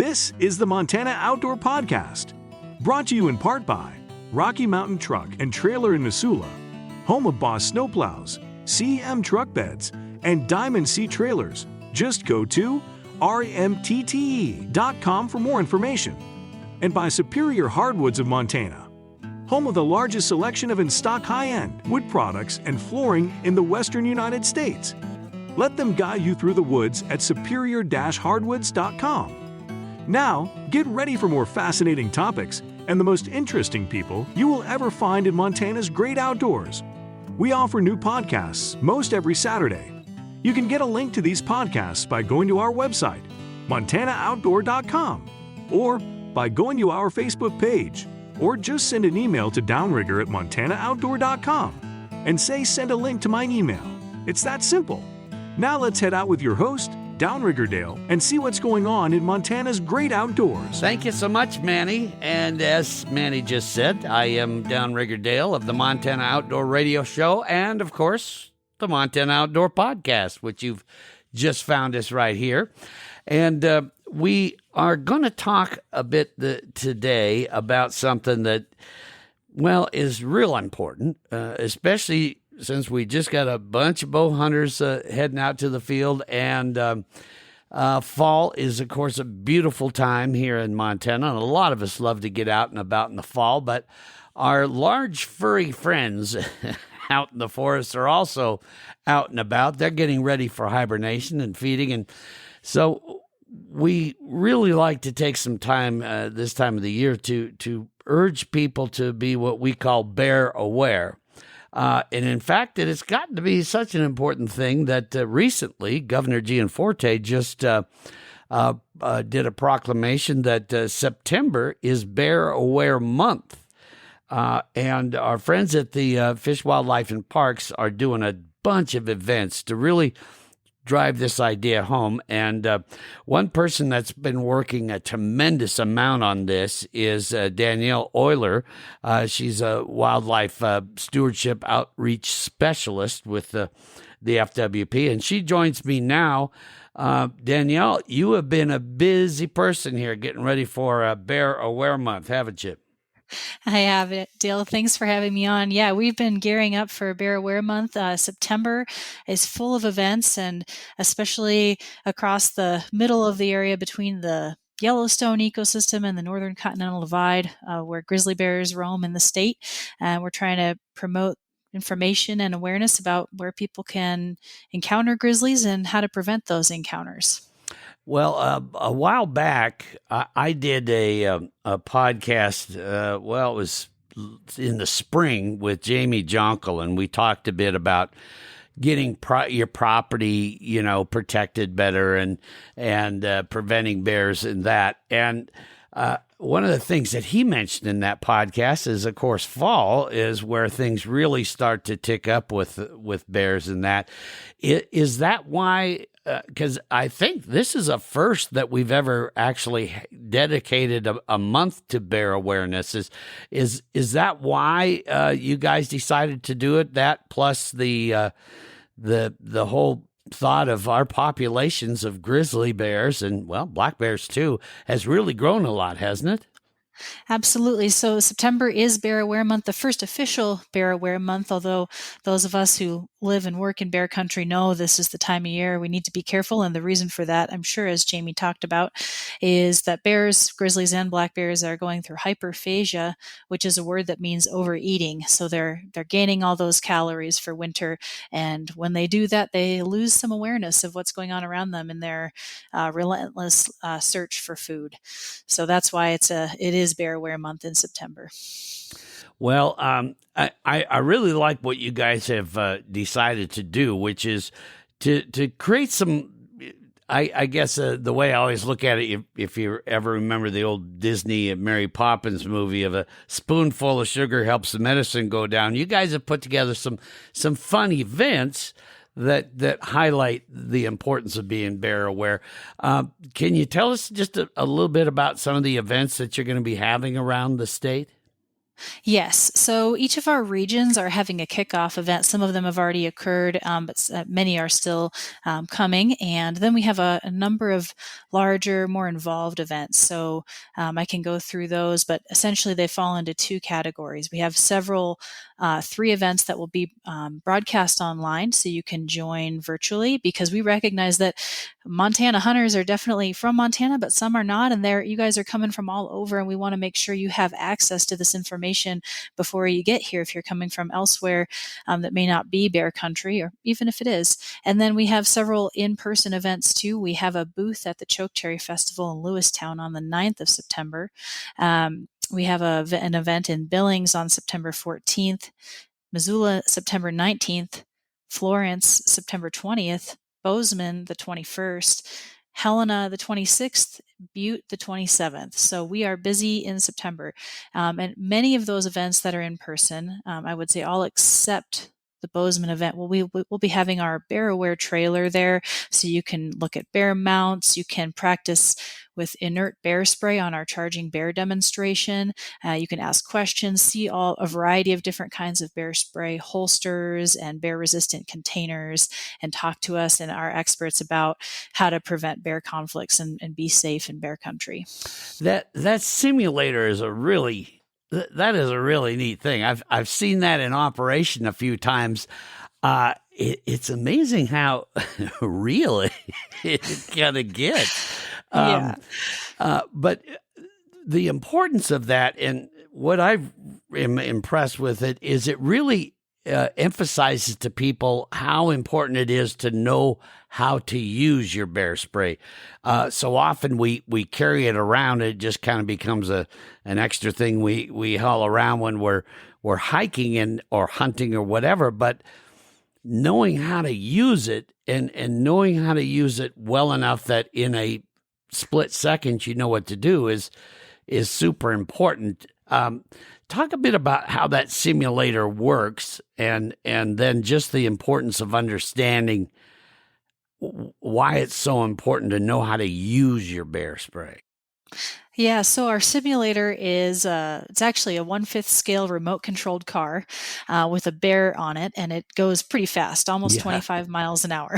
This is the Montana Outdoor Podcast, brought to you in part by Rocky Mountain Truck and Trailer in Missoula, home of Boss Snowplows, CM Truck Beds, and Diamond Sea Trailers. Just go to rmtte.com for more information. And by Superior Hardwoods of Montana, home of the largest selection of in-stock high-end wood products and flooring in the western United States. Let them guide you through the woods at superior-hardwoods.com. Now, get ready for more fascinating topics and the most interesting people you will ever find in Montana's great outdoors. We offer new podcasts most every Saturday. You can get a link to these podcasts by going to our website, montanooutdoor.com, or by going to our Facebook page, or just send an email to Downrigger at montanooutdoor.com and say send a link to my email. It's that simple. Now let's head out with your host, Downrigger Dale, and see what's going on in Montana's great outdoors. Thank you so much, Manny. And as Manny just said, I am Downrigger Dale of the Montana Outdoor Radio Show and, of course, the Montana Outdoor Podcast, which you've just found us right here. And we are going to talk a bit today about something that, well, is real important, especially since we just got a bunch of bow hunters heading out to the field, and fall is, of course, a beautiful time here in Montana, and a lot of us love to get out and about in the fall, but our large furry friends out in the forest are also out and about. They're getting ready for hibernation and feeding, and so we really like to take some time this time of the year to urge people to be what we call bear aware. And in fact, it has gotten to be such an important thing that recently Governor Gianforte just did a proclamation that September is Bear Aware Month. And our friends at the Fish, Wildlife, and Parks are doing a bunch of events to really drive this idea home. And one person that's been working a tremendous amount on this is Danielle Oyler. She's a wildlife stewardship outreach specialist with the FWP, and she joins me now. Danielle, you have been a busy person here getting ready for Bear Aware Month, haven't you? I have it, Dale. Thanks for having me on. Yeah, we've been gearing up for Bear Aware Month. September is full of events, and especially across the middle of the area between the Yellowstone ecosystem and the Northern Continental Divide, where grizzly bears roam in the state. And we're trying to promote information and awareness about where people can encounter grizzlies and how to prevent those encounters. Well, a while back, I did a podcast, it was in the spring with Jamie Jonkel, and we talked a bit about getting your property, protected better and preventing bears and that. And one of the things that he mentioned in that podcast is, of course, fall is where things really start to tick up with bears and that. Is that why? Because I think this is a first that we've ever actually dedicated a month to bear awareness. Is that why you guys decided to do it? That plus the whole thought of our populations of grizzly bears and, well, black bears too, has really grown a lot, hasn't it? Absolutely. So September is Bear Aware Month, the first official Bear Aware Month, although those of us who live and work in bear country know this is the time of year we need to be careful. And the reason for that, I'm sure, as Jamie talked about, is that bears, grizzlies, and black bears are going through hyperphagia, which is a word that means overeating. So they're gaining all those calories for winter. And when they do that, they lose some awareness of what's going on around them in their relentless search for food. So that's why it is Bear Aware Month in September. Well, I really like what you guys have decided to do, which is to create some, I guess the way I always look at it, if you ever remember the old Disney Mary Poppins movie of a spoonful of sugar helps the medicine go down, you guys have put together some fun events that highlight the importance of being bear aware. Can you tell us just a little bit about some of the events that you're going to be having around the state? Yes. So each of our regions are having a kickoff event. Some of them have already occurred, but many are still coming. And then we have a number of larger, more involved events. So I can go through those, but essentially they fall into two categories. We have three events that will be broadcast online, so you can join virtually, because we recognize that Montana hunters are definitely from Montana, but some are not. And you guys are coming from all over, and we want to make sure you have access to this information before you get here if you're coming from elsewhere that may not be bear country, or even if it is. And then we have several in-person events too. We have a booth at the Chokecherry Festival in Lewistown on the 9th of September. We have an event in Billings on September 14th, Missoula September 19th, Florence September 20th, Bozeman the 21st, Helena the 26th, Butte the 27th. So we are busy in September. And many of those events that are in person, I would say all except the Bozeman event, we'll be having our Bear Aware trailer there, so you can look at bear mounts. You can practice with inert bear spray on our charging bear demonstration. You can ask questions, see a variety of different kinds of bear spray holsters and bear resistant containers, and talk to us and our experts about how to prevent bear conflicts and be safe in bear country. That simulator is a really neat thing. I've seen that in operation a few times. It's amazing how real it kind of gets. But the importance of that, and what I am impressed with it, is it really emphasizes to people how important it is to know how to use your bear spray. So often we carry it around. It just kind of becomes an extra thing we haul around when we're hiking or hunting or whatever. But knowing how to use it and knowing how to use it well enough that in a split second you know what to do is super important. Talk a bit about how that simulator works, and then just the importance of understanding why it's so important to know how to use your bear spray. Yeah, so our simulator is it's actually a 1/5 scale remote controlled car with a bear on it, and it goes pretty fast, almost 25 miles an hour.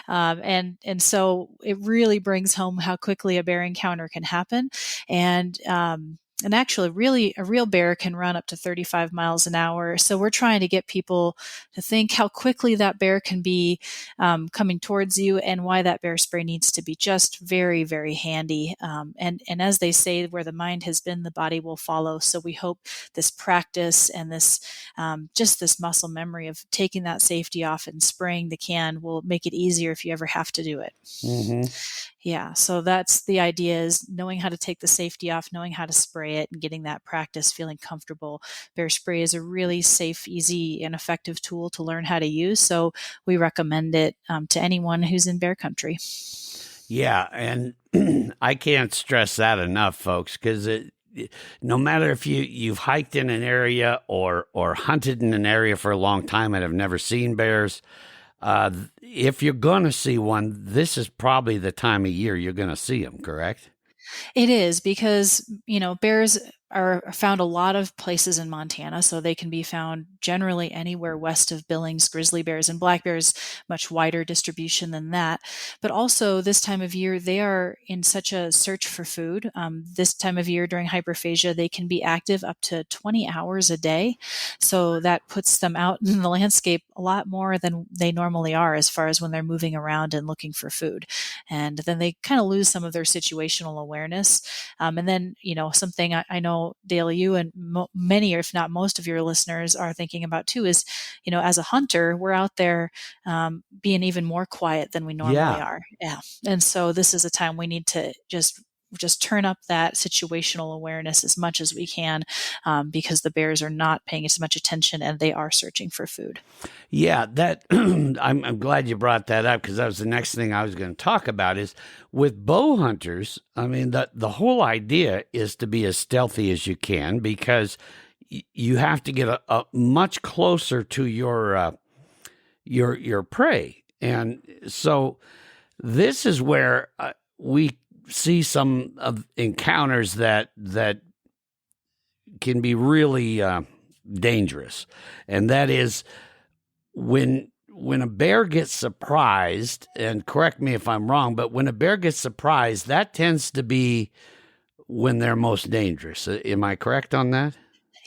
And so it really brings home how quickly a bear encounter can happen. And actually, really, a real bear can run up to 35 miles an hour. So we're trying to get people to think how quickly that bear can be coming towards you, and why that bear spray needs to be just very, very handy. And as they say, where the mind has been, the body will follow. So we hope this practice and this just this muscle memory of taking that safety off and spraying the can will make it easier if you ever have to do it. Mm-hmm. Yeah, so that's the idea, is knowing how to take the safety off, knowing how to spray it, and getting that practice, feeling comfortable. Bear spray is a really safe, easy, and effective tool to learn how to use. So we recommend it to anyone who's in bear country. Yeah, and I can't stress that enough, folks, because no matter if you've hiked in an area or hunted in an area for a long time and have never seen bears, if you're going to see one, this is probably the time of year you're going to see them, correct? It is, because, bears are found a lot of places in Montana, so they can be found generally anywhere west of Billings. Grizzly bears and black bears, much wider distribution than that. But also this time of year, they are in such a search for food. This time of year during hyperphagia, they can be active up to 20 hours a day. So that puts them out in the landscape a lot more than they normally are, as far as when they're moving around and looking for food. And then they kind of lose some of their situational awareness. And then, something I know, Dale, you and many, or if not most of your listeners are thinking about too, is, as a hunter, we're out there being even more quiet than we normally are. Yeah. And so this is a time we need to just turn up that situational awareness as much as we can, because the bears are not paying as much attention, and they are searching for food. Yeah, that I'm glad you brought that up, because that was the next thing I was going to talk about. Is with bow hunters, I mean, the whole idea is to be as stealthy as you can, because you have to get a much closer to your prey, and so this is where we see some of encounters that can be really dangerous, and that is when a bear gets surprised. And correct me if I'm wrong, but when a bear gets surprised, that tends to be when they're most dangerous. Am I correct on that?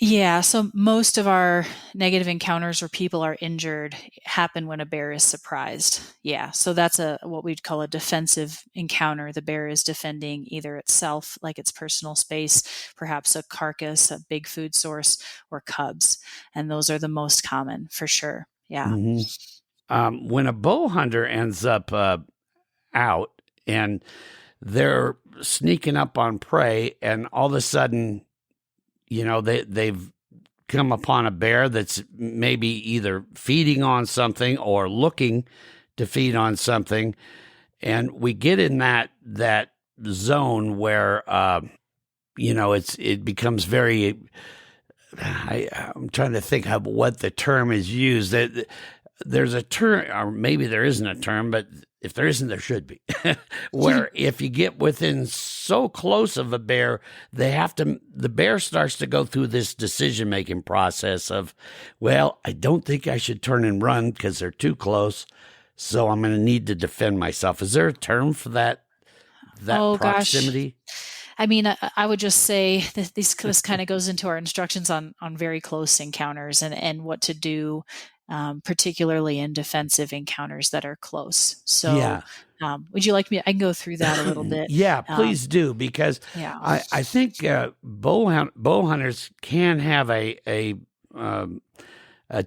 Yeah, so most of our negative encounters where people are injured happen when a bear is surprised. Yeah, so that's what we'd call a defensive encounter. The bear is defending either itself, like its personal space, perhaps a carcass, a big food source, or cubs. And those are the most common for sure. Yeah. Mm-hmm. When a bow hunter ends up out and they're sneaking up on prey, and all of a sudden, they've come upon a bear that's maybe either feeding on something or looking to feed on something, and we get in that zone where it becomes very. I'm trying to think of what the term is used. There's a term, or maybe there isn't a term, but if there isn't, there should be, where if you get within so close of a bear, the bear starts to go through this decision-making process of, well, I don't think I should turn and run because they're too close, so I'm going to need to defend myself. Is there a term for that proximity? Gosh. I mean, I would just say that this kind of goes into our instructions on very close encounters and what to do, particularly in defensive encounters that are close. So, yeah. Would you like me? I can go through that a little bit. Yeah, please do, because yeah. I think bow hunters can have a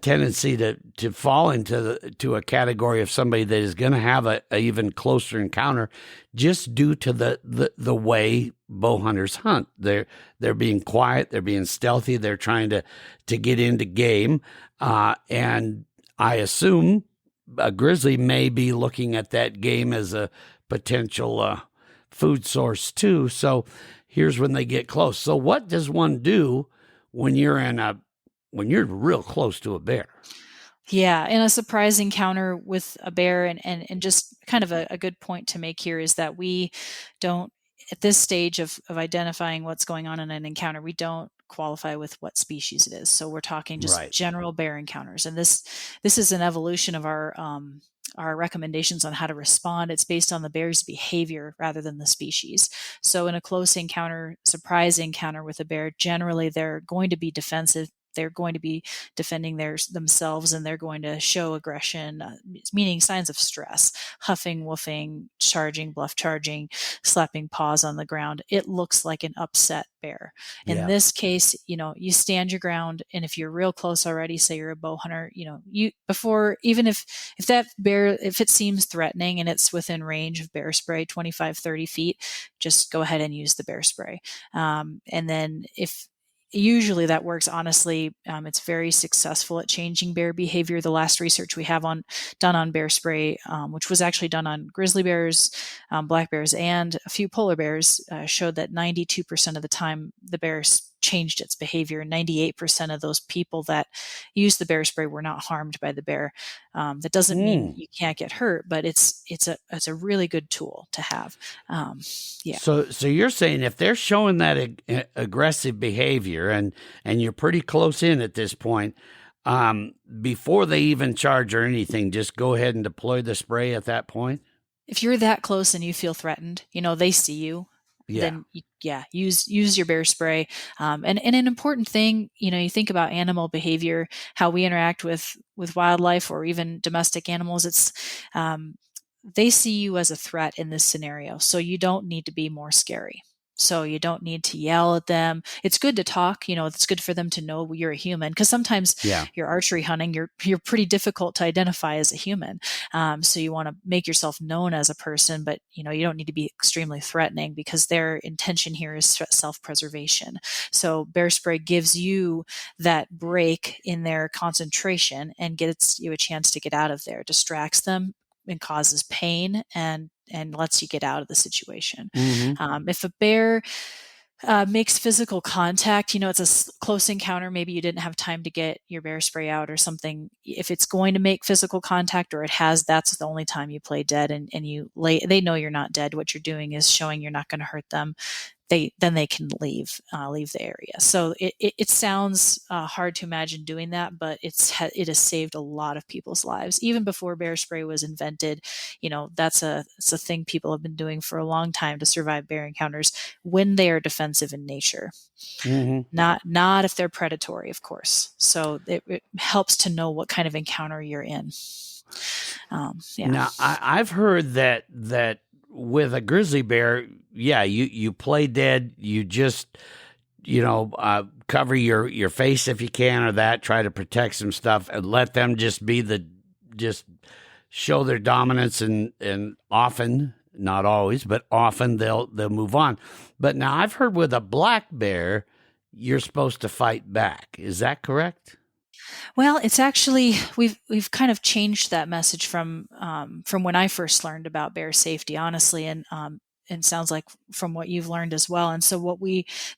tendency to fall into a category of somebody that is going to have a even closer encounter, just due to the way bow hunters hunt. They're being quiet, they're being stealthy, they're trying to get into game, and I assume a grizzly may be looking at that game as a potential food source too. So here's when they get close. So what does one do when you're real close to a bear? Yeah, in a surprise encounter with a bear, and just kind of a good point to make here is that we don't, at this stage of identifying what's going on in an encounter, we don't qualify with what species it is. So we're talking just Right. general bear encounters, and this is an evolution of our recommendations on how to respond. It's based on the bear's behavior rather than the species. So in a close encounter, surprise encounter with a bear, generally they're going to be defensive. They're going to be defending themselves, and they're going to show aggression, meaning signs of stress, huffing, woofing, charging, bluff charging, slapping paws on the ground. It looks like an upset bear. In this case, you stand your ground, and if you're real close already, say you're a bow hunter, even if that bear, if it seems threatening and it's within range of bear spray, 25, 30 feet, just go ahead and use the bear spray. And then usually that works. Honestly, it's very successful at changing bear behavior. The last research we have done on bear spray, which was actually done on grizzly bears, black bears, and a few polar bears, showed that 92% of the time the bear changed its behavior. 98% of those people that used the bear spray were not harmed by the bear. That doesn't mean you can't get hurt, but it's a really good tool to have. Yeah. So you're saying if they're showing that aggressive behavior and you're pretty close in at this point, before they even charge or anything, just go ahead and deploy the spray at that point? If you're that close and you feel threatened, they see you. Then use your bear spray. And an important thing, you think about animal behavior, how we interact with wildlife or even domestic animals. It's they see you as a threat in this scenario, so you don't need to be more scary. So you don't need to yell at them. It's good to talk, it's good for them to know you're a human, because sometimes you're archery hunting, you're pretty difficult to identify as a human. So you want to make yourself known as a person, but you don't need to be extremely threatening, because their intention here is self-preservation. So bear spray gives you that break in their concentration and gets you a chance to get out of there, distracts them and causes pain and lets you get out of the situation. Mm-hmm. If a bear makes physical contact, it's a close encounter, maybe you didn't have time to get your bear spray out or something. If it's going to make physical contact, or that's the only time you play dead, and they know you're not dead. What you're doing is showing you're not going to hurt them. they can leave the area. So it sounds hard to imagine doing that, but it has saved a lot of people's lives. Even before bear spray was invented, it's a thing people have been doing for a long time to survive bear encounters when they are defensive in nature. Mm-hmm. Not if they're predatory, of course. So it helps to know what kind of encounter you're in. Now, I've heard that with a grizzly bear, you play dead. You just, cover your face if you can, or that. Try to protect some stuff, and let them just show their dominance, and often, not always, but often they'll move on. But now I've heard with a black bear, you're supposed to fight back. Is that correct? Well, it's actually we've kind of changed that message from when I first learned about bear safety, honestly, and sounds like from what you've learned as well. And so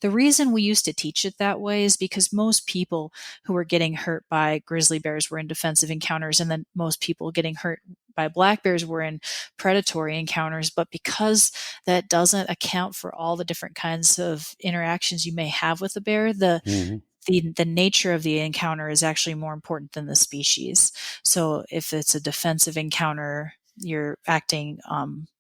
the reason we used to teach it that way is because most people who were getting hurt by grizzly bears were in defensive encounters, and then most people getting hurt by black bears were in predatory encounters. But because that doesn't account for all the different kinds of interactions you may have with a bear, the nature of the encounter is actually more important than the species. So if it's a defensive encounter, you're acting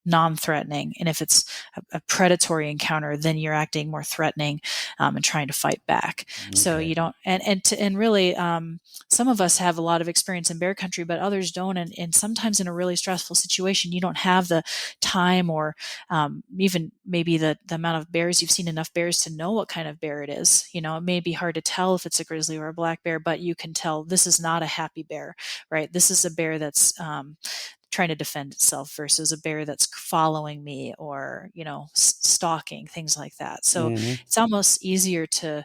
non-threatening. And if it's a predatory encounter, then you're acting more threatening and trying to fight back. Okay. So you don't, and really, some of us have a lot of experience in bear country, but others don't. And sometimes in a really stressful situation, you don't have the time or even maybe the amount of bears. You've seen enough bears to know what kind of bear it is. It may be hard to tell if it's a grizzly or a black bear, but you can tell this is not a happy bear, right? This is a bear that's trying to defend itself versus a bear that's following me or stalking, things like that. So it's almost easier to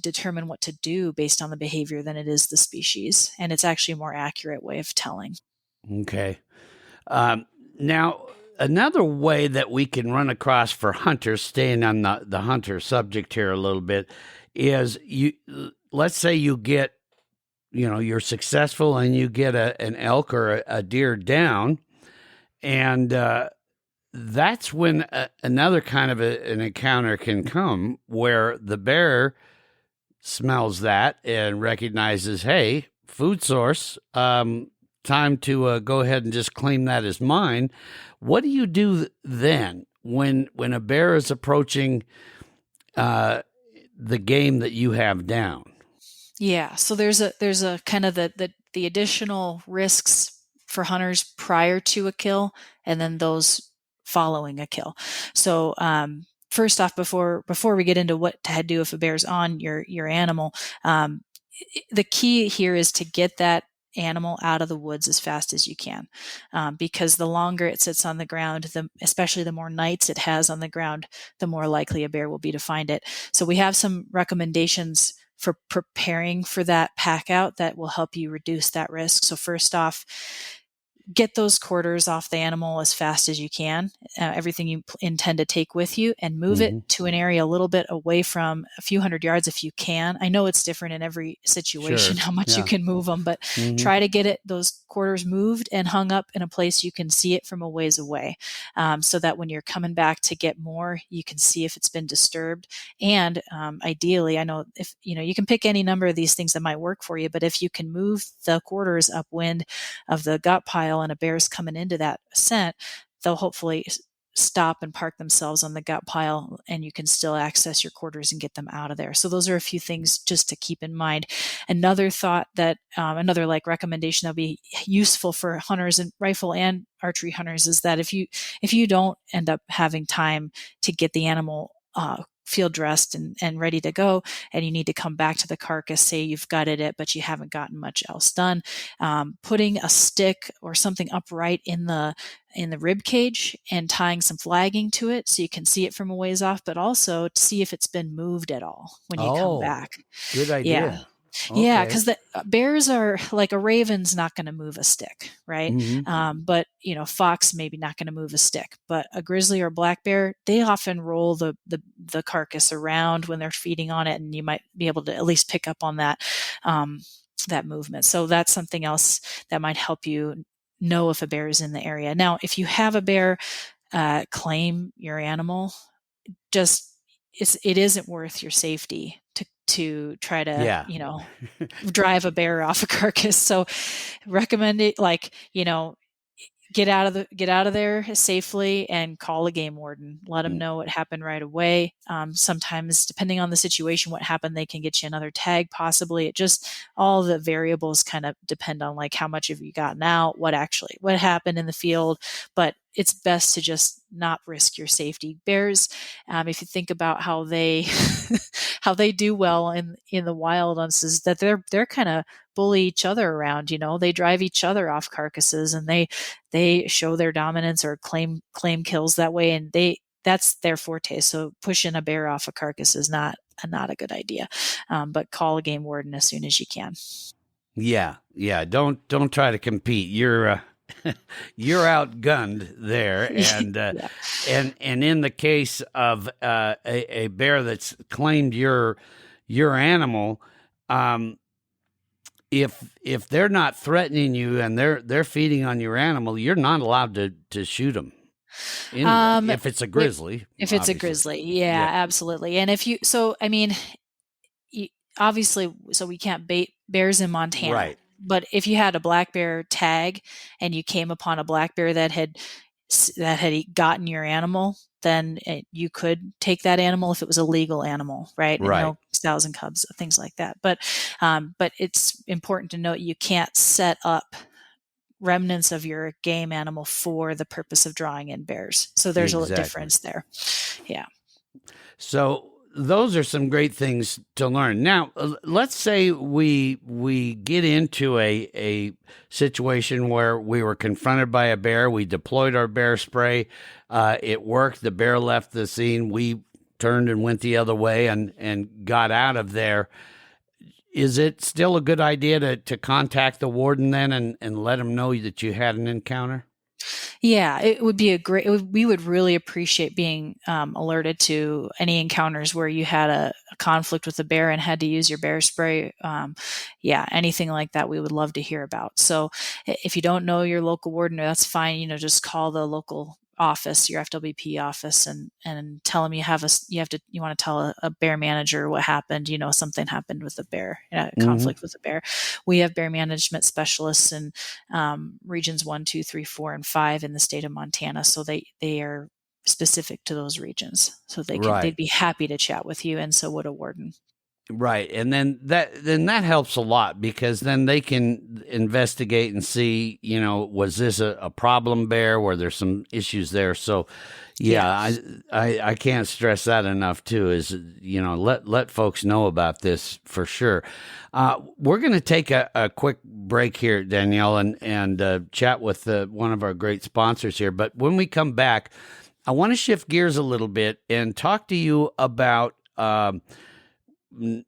determine what to do based on the behavior than it is the species, and it's actually a more accurate way of telling. Okay. Now, another way that we can run across for hunters, staying on the hunter subject here a little bit, is let's say you get you're successful and you get an elk or a deer down, and that's when another kind of an encounter can come where the bear smells that and recognizes, hey, food source, time to go ahead and just claim that as mine. What do you do then when a bear is approaching the game that you have down? Yeah, so there's a kind of the additional risks for hunters prior to a kill, and then those following a kill. So first off, before we get into what to do if a bear's on your animal, the key here is to get that animal out of the woods as fast as you can, because the longer it sits on the ground, especially the more nights it has on the ground, the more likely a bear will be to find it. So we have some recommendations for preparing for that pack out that will help you reduce that risk. So first off, get those quarters off the animal as fast as you can, everything you intend to take with you, and move it to an area a little bit away from a few hundred yards if you can. I know it's different in every situation, how much you can move them, but try to get those quarters moved and hung up in a place you can see it from a ways away, so that when you're coming back to get more, you can see if it's been disturbed. And ideally, I know if you can pick any number of these things that might work for you, but if you can move the quarters upwind of the gut pile and a bear's coming into that scent, they'll hopefully stop and park themselves on the gut pile, and you can still access your quarters and get them out of there. So those are a few things just to keep in mind. Another thought that another recommendation that'll be useful for hunters and rifle and archery hunters is that if you don't end up having time to get the animal field dressed and ready to go, and you need to come back to the carcass, say you've gutted it, but you haven't gotten much else done, putting a stick or something upright in the rib cage and tying some flagging to it so you can see it from a ways off, but also to see if it's been moved at all when you come back. Good idea. Yeah. Okay. Yeah, because the bears are like a raven's not going to move a stick, right? But fox maybe not going to move a stick. But a grizzly or black bear, they often roll the carcass around when they're feeding on it, and you might be able to at least pick up on that movement. So that's something else that might help you know if a bear is in the area. Now, if you have a bear claim your animal, just it isn't worth your safety to try to drive a bear off a carcass. So recommend it, get out of there safely and call a game warden. Let them know what happened right away. Sometimes, depending on the situation, what happened, they can get you another tag, possibly. It just, all the variables kind of depend on how much have you gotten out, what happened in the field. But it's best to just not risk your safety. Bears, if you think about how they how they do well in the wild, is that they're kind of bully each other around. They drive each other off carcasses, and they show their dominance or claim kills that way, and that's their forte. So pushing a bear off a carcass is not a good idea. But call a game warden as soon as you can. Yeah. Don't try to compete. You're outgunned there, and and in the case of a bear that's claimed your animal, if they're not threatening you and they're feeding on your animal, you're not allowed to shoot them. If it's a grizzly, it's a grizzly, absolutely. And obviously, so we can't bait bears in Montana, right? But if you had a black bear tag and you came upon a black bear that had gotten your animal, then you could take that animal if it was a legal animal, right? Right. No sows and cubs, things like that. But it's important to note you can't set up remnants of your game animal for the purpose of drawing in bears. So there's a difference there. Yeah. So those are some great things to learn. Now, let's say we get into a situation where we were confronted by a bear. We deployed our bear spray. It worked. The bear left the scene. We turned and went the other way and got out of there. Is it still a good idea to contact the warden then and let him know that you had an encounter? Yeah, it would be we would really appreciate being alerted to any encounters where you had a conflict with a bear and had to use your bear spray. Anything like that, we would love to hear about. So if you don't know your local warden, that's fine. Just call the local office, your FWP office, and tell them you want to tell a bear manager what happened. Something happened with a bear, conflict with a bear. We have bear management specialists in regions 1, 2, 3, 4, and 5 in the state of Montana. So they are specific to those regions. So they'd be happy to chat with you, and so would a warden. Right. And then that helps a lot, because then they can investigate and see, was this a problem bear? Were there some issues there? So I can't stress that enough too, is, let folks know about this for sure. We're going to take a quick break here, Danielle, and chat with one of our great sponsors here. But when we come back, I want to shift gears a little bit and talk to you about,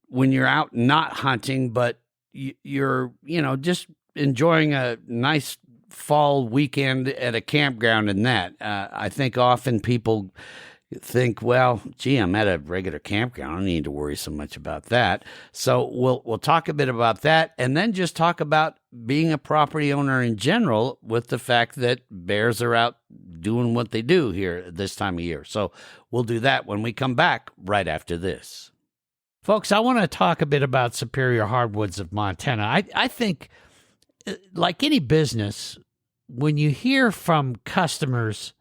when you're out not hunting, but you're, just enjoying a nice fall weekend at a campground and that. I think often people think, well, gee, I'm at a regular campground. I don't need to worry so much about that. So we'll talk a bit about that, and then just talk about being a property owner in general, with the fact that bears are out doing what they do here this time of year. So we'll do that when we come back right after this. Folks, I want to talk a bit about Superior Hardwoods of Montana. I think, like any business, when you hear from customers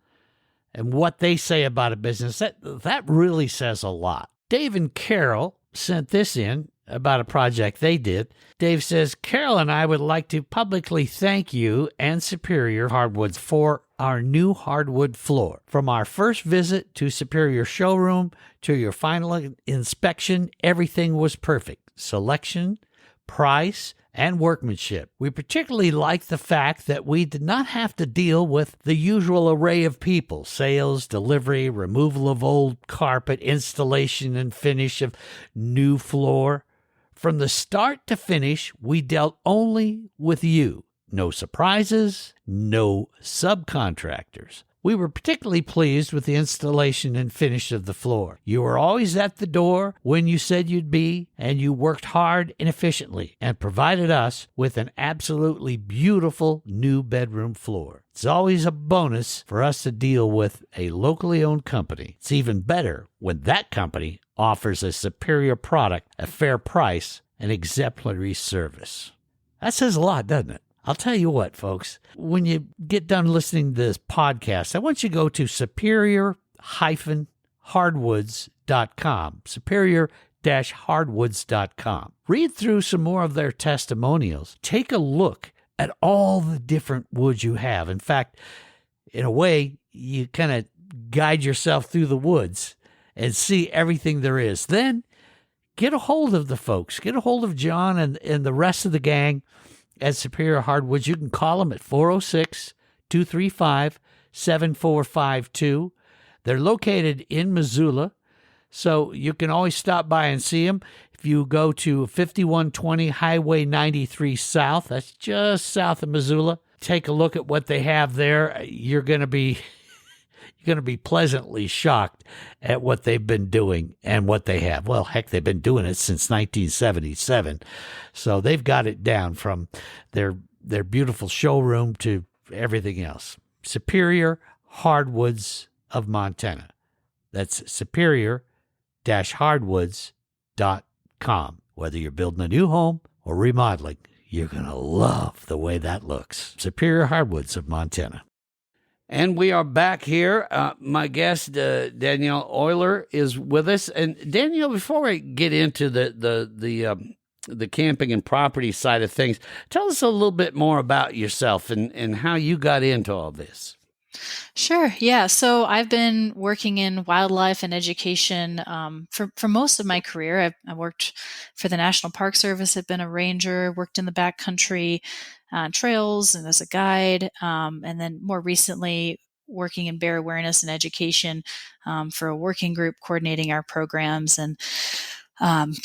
and what they say about a business, that really says a lot. Dave and Carol sent this in about a project they did. Dave says, Carol and I would like to publicly thank you and Superior Hardwoods for our new hardwood floor. From our first visit to Superior Showroom to your final inspection, everything was perfect. Selection, price, and workmanship. We particularly like the fact that we did not have to deal with the usual array of people: sales, delivery, removal of old carpet, installation and finish of new floor. From the start to finish, we dealt only with you. No surprises, no subcontractors. We were particularly pleased with the installation and finish of the floor. You were always at the door when you said you'd be, and you worked hard and efficiently and provided us with an absolutely beautiful new bedroom floor. It's always a bonus for us to deal with a locally owned company. It's even better when that company offers a superior product, a fair price, and exemplary service. That says a lot, doesn't it? I'll tell you what, folks, when you get done listening to this podcast, I want you to go to superior-hardwoods.com, superior-hardwoods.com. Read through some more of their testimonials. Take a look at all the different woods you have. In fact, in a way, you kind of guide yourself through the woods and see everything there is. Then get a hold of the folks. Get a hold of John and the rest of the gang at Superior Hardwoods. You can call them at 406-235-7452. They're located in Missoula, so you can always stop by and see them. If you go to 5120 Highway 93 South, that's just south of Missoula, take a look at what they have there. You're going to be pleasantly shocked at what they've been doing and what they have. Well, heck, they've been doing it since 1977. So they've got it down from their beautiful showroom to everything else. Superior Hardwoods of Montana. That's superior-hardwoods.com. Whether you're building a new home or remodeling, you're going to love the way that looks. Superior Hardwoods of Montana. And we are back here. My guest, Danielle Oyler, is with us. And Danielle, before I get into the camping and property side of things, tell us a little bit more about yourself and how you got into all this. Sure. Yeah. So I've been working in wildlife and education for most of my career. I worked for the National Park Service. I've been a ranger, worked in the backcountry trails and as a guide, and then more recently working in bear awareness and education for a working group coordinating our programs and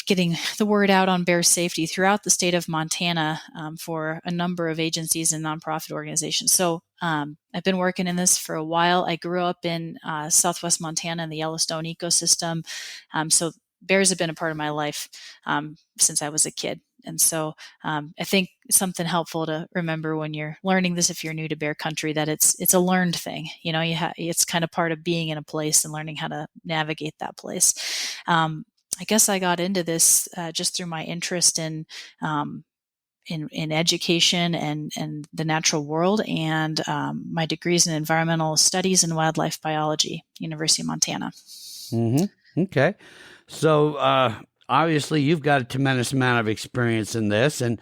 getting the word out on bear safety throughout the state of Montana for a number of agencies and nonprofit organizations. So I've been working in this for a while. I grew up in southwest Montana in the Yellowstone ecosystem. So bears have been a part of my life since I was a kid. And so I think something helpful to remember when you're learning this, if you're new to bear country, that it's a learned thing. You know, it's kind of part of being in a place and learning how to navigate that place. I guess I got into this just through my interest in education and the natural world, and my degrees in environmental studies and wildlife biology, University of Montana. Mm-hmm. Okay. So obviously you've got a tremendous amount of experience in this, and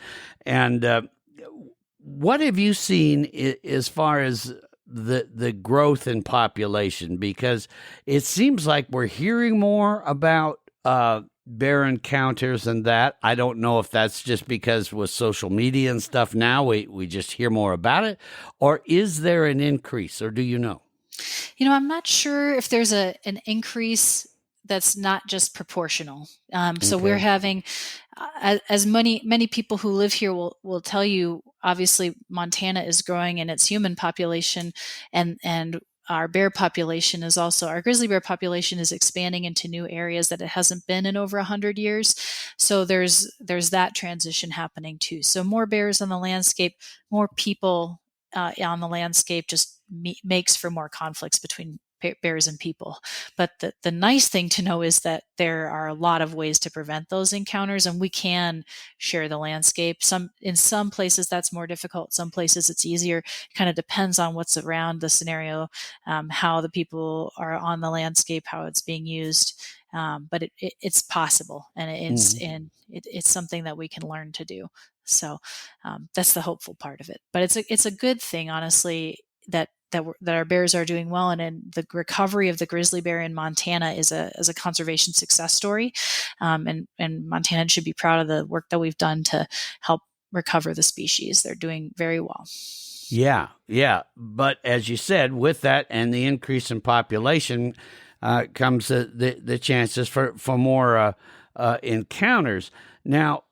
what have you seen as far as the growth in population? Because it seems like we're hearing more about bear encounters and that. I don't know if that's just because with social media and stuff now we just hear more about it, or is there an increase, or do you know? You know, I'm not sure if there's an increase that's not just proportional. So Okay. we're having, as many people who live here will tell you, obviously Montana is growing in its human population, and our bear population is also, our grizzly bear population is expanding into new areas that it hasn't been in over 100 years. So there's that transition happening too. So more bears on the landscape, more people on the landscape just makes for more conflicts between bears and people. But the nice thing to know is that there are a lot of ways to prevent those encounters, and we can share the landscape. In some places that's more difficult. Some places it's easier. It kind of depends on what's around the scenario, how the people are on the landscape, how it's being used. But it's possible, and it's something that we can learn to do. So that's the hopeful part of it. But it's a good thing, honestly, that our bears are doing well, and the recovery of the grizzly bear in Montana is a conservation success story, and Montana should be proud of the work that we've done to help recover the species. They're doing very well. Yeah. But as you said, with that and the increase in population comes the chances for more encounters. Now,